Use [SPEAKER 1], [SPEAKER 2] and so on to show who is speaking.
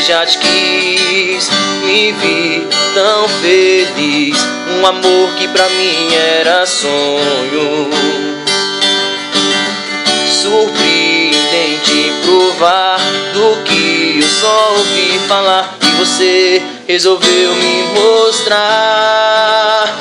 [SPEAKER 1] já te quis, me vi tão feliz. Um amor que pra mim era sonho. Surpreendente provar do que eu só ouvi falar, e você resolveu me mostrar.